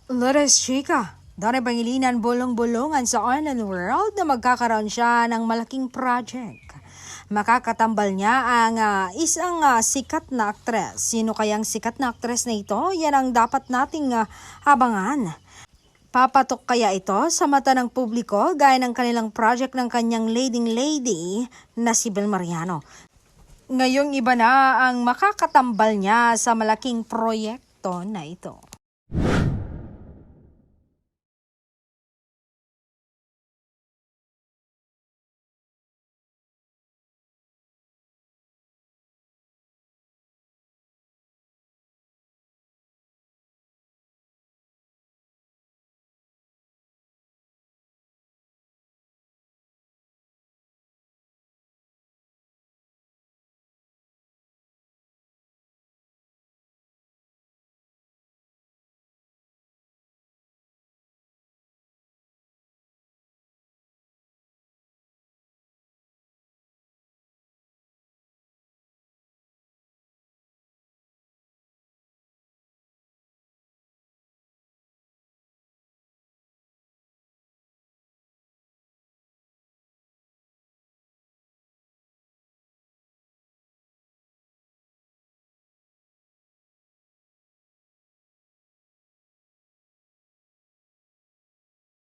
Lourdes Chica, Donna Pangilinan bulong-bulungan sa online world na magkakaroon siya ng malaking project. Makakatambal niya ang isang sikat na aktres. Sino kayang sikat na aktres na ito? Yan ang dapat nating abangan. Papatok kaya ito sa mata ng publiko gaya ng kanilang project ng kanyang leading lady na si Bel Mariano. Ngayong iba na ang makakatambal niya sa malaking proyekto na ito.